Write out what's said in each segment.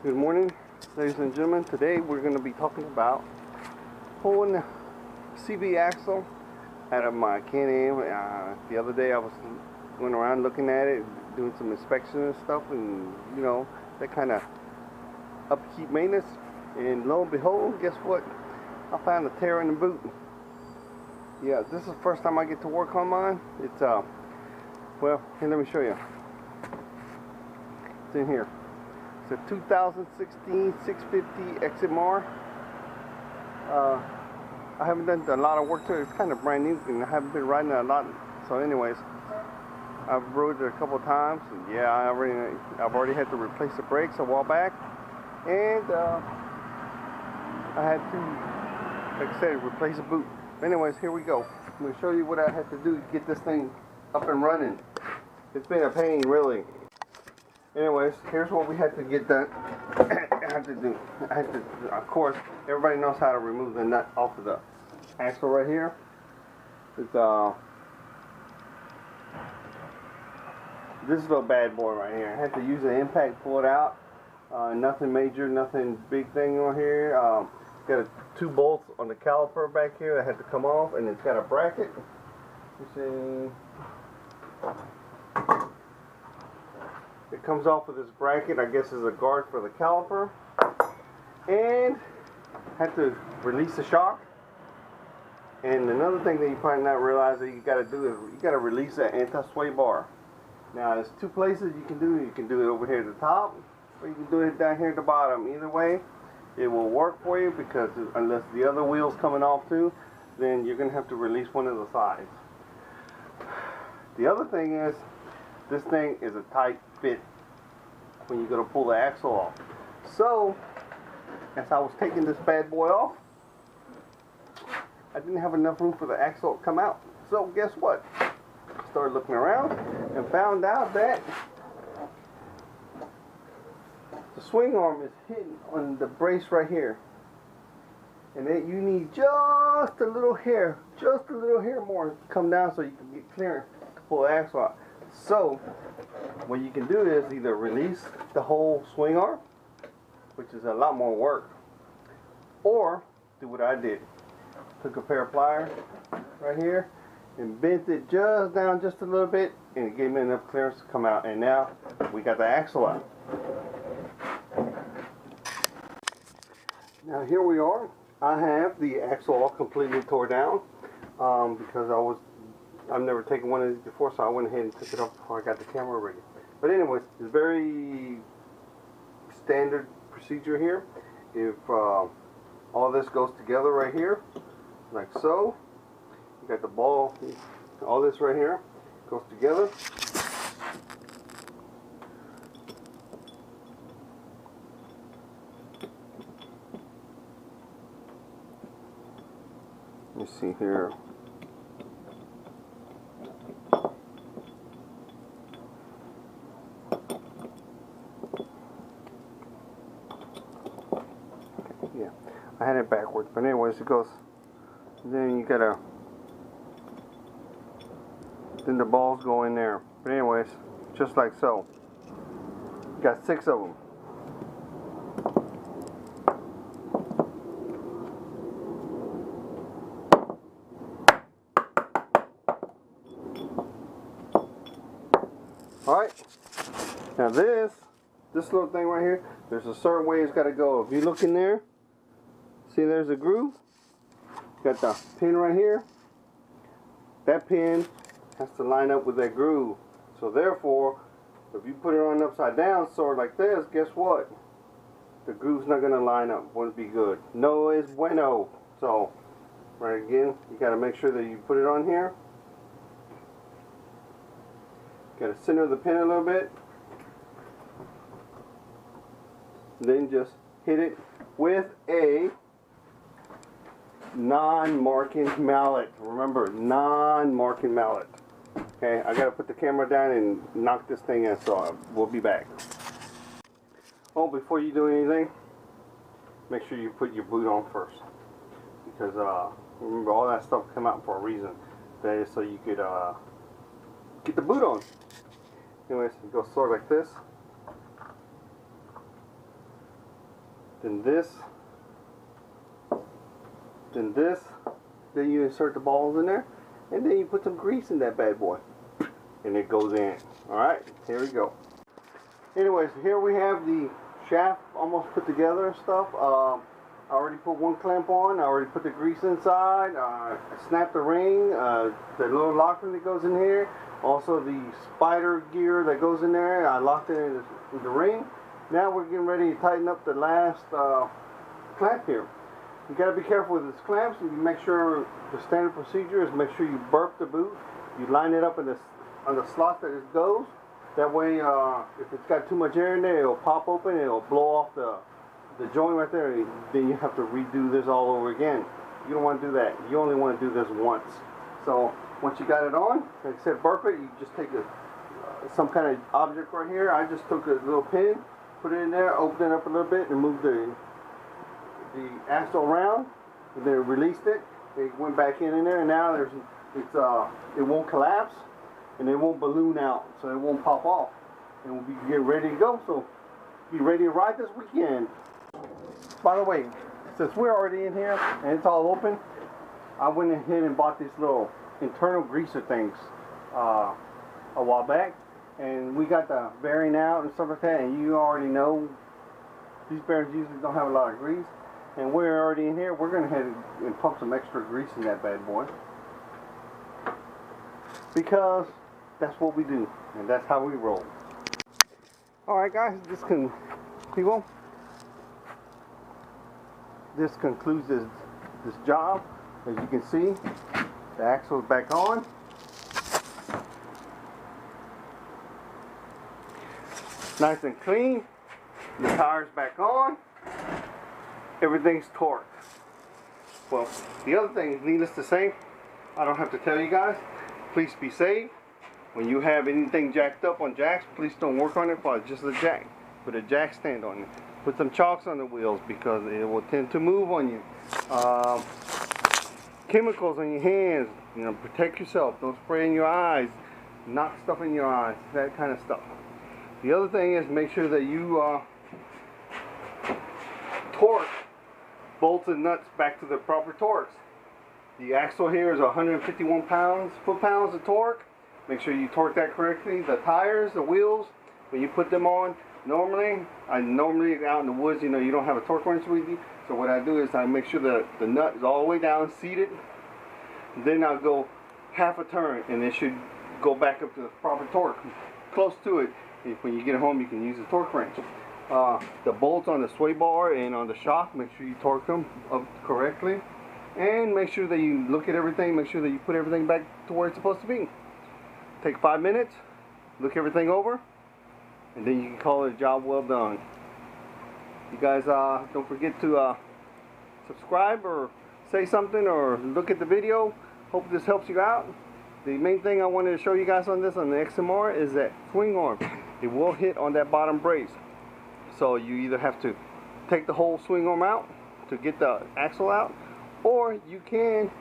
Good morning, ladies and gentlemen. Today we're going to be talking about pulling CV axle out of my Can Am. The other day I was going around looking at it, doing some inspection and stuff, and you know, that kind of upkeep maintenance. And lo and behold, guess what? I found a tear in the boot. Yeah, this is the first time I get to work on mine. It's well, here, let me show you. It's in here. It's a 2016 650 XMR. I haven't done a lot of work to it. It's kind of brand new, and I haven't been riding it a lot. So, anyways, I've rode it a couple of times. And yeah, I've already had to replace the brakes a while back, and I had to, like I said, replace the boot. Anyways, here we go. I'm going to show you what I had to do to get this thing up and running. It's been a pain, really. Anyways, here's what we had to get done. Of course, everybody knows how to remove the nut off of the axle right here. It's this little bad boy right here. I had to use an impact, pull it out. Nothing major, nothing big thing on here. Got two bolts on the caliper back here that had to come off, and it's got a bracket. You see. It comes off with this bracket, I guess is a guard for the caliper. And had to release the shock. And another thing that you probably not realize that you gotta do is you gotta release that anti-sway bar. Now there's two places you can do it. You can do it over here at the top, or you can do it down here at the bottom. Either way, it will work for you, because unless the other wheel's coming off too, then you're gonna have to release one of the sides. The other thing is, this thing is a tight fit when you're going to pull the axle off. So, as I was taking this bad boy off, I didn't have enough room for the axle to come out. So, guess what? I started looking around and found out that the swing arm is hidden on the brace right here. And that you need just a little hair more to come down so you can get clearance to pull the axle out. So, what you can do is either release the whole swing arm, which is a lot more work, or do what I did. Took a pair of pliers right here and bent it just down just a little bit, and it gave me enough clearance to come out. And now we got the axle out. Now here we are. I have the axle all completely tore down because I've never taken one of these before, so I went ahead and took it off before I got the camera ready. But anyways, it's very standard procedure here. If all this goes together right here, like so, you got the ball, all this right here goes together. Let me see here. Yeah, I had it backwards, but anyways, it goes. Then you gotta. Then the balls go in there. But anyways, just like so. You got 6 of them. All right. Now this little thing right here, there's a certain way it's got to go. If you look in there, see there's a groove. Got the pin right here. That pin has to line up with that groove. So therefore, if you put it on upside down, sort of like this, guess what? The groove's not going to line up. Won't be good. No es bueno. So, right again, you got to make sure that you put it on here. Got to center the pin a little bit. Then just hit it with a non-marking mallet. Remember, non-marking mallet. Okay, I gotta put the camera down and knock this thing in, so we'll be back. Oh, before you do anything, make sure you put your boot on first, because remember, all that stuff come out for a reason. That is so you could get the boot on. Anyways, it goes sort of like this. then this, then this, then you insert the balls in there, and then you put some grease in that bad boy, and it goes in. Alright, here we go. Anyways, here we have the shaft almost put together and stuff. I already put one clamp on, I already put the grease inside, I snapped the ring, the little locker that goes in here, also the spider gear that goes in there, I locked it in the ring. Now we're getting ready to tighten up the last clamp here. You got to be careful with these clamps, and you make sure the standard procedure is make sure you burp the boot, you line it up in on the slot that it goes. That way, if it's got too much air in there, it'll pop open and it'll blow off the joint right there. Then you have to redo this all over again. You don't want to do that. You only want to do this once. So once you got it on, like I said, burp it. You just take some kind of object right here. I just took a little pin, put it in there, open it up a little bit, and moved the axle around, and then released it. It went back in there, and now it won't collapse, and it won't balloon out, so it won't pop off, and we'll be getting ready to go. So be ready to ride this weekend. By the way, since we're already in here and it's all open, I went ahead and bought these little internal greaser things a while back, and we got the bearing out and stuff like that, and you already know these bearings usually don't have a lot of grease, and we're already in here. We're going to head and pump some extra grease in that bad boy, because that's what we do, and that's how we roll. Alright guys, this concludes this job. As you can see, the axle is back on. Nice and clean. The tire's back on. Everything's torqued. Well, the other thing is, needless to say, I don't have to tell you guys, please be safe. When you have anything jacked up on jacks, please don't work on it for just a jack. Put a jack stand on it. Put some chocks on the wheels, because it will tend to move on you. Chemicals on your hands, you know, protect yourself. Don't spray in your eyes, knock stuff in your eyes, that kind of stuff. The other thing is, make sure that you torque bolts and nuts back to the proper torques. The axle here is 151 foot-pounds of torque. Make sure you torque that correctly. The tires, the wheels, when you put them on, normally out in the woods, you know, you don't have a torque wrench with you. So what I do is I make sure that the nut is all the way down, seated. Then I'll go half a turn, and it should go back up to the proper torque, close to it. When you get home, you can use the torque wrench. The bolts on the sway bar and on the shock, make sure you torque them up correctly. And make sure that you look at everything, make sure that you put everything back to where it's supposed to be. Take 5 minutes, look everything over, and then you can call it a job well done. You guys don't forget to subscribe or say something or look at the video. Hope this helps you out. The main thing I wanted to show you guys on the XMR is that swing arm. It will hit on that bottom brace. So you either have to take the whole swing arm out to get the axle out, or you can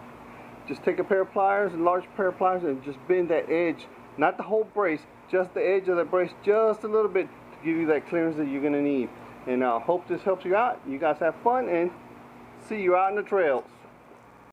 just take a pair of pliers, a large pair of pliers, and just bend that edge, not the whole brace, just the edge of the brace just a little bit to give you that clearance that you're going to need. And I hope this helps you out. You guys have fun, and see you out in the trails.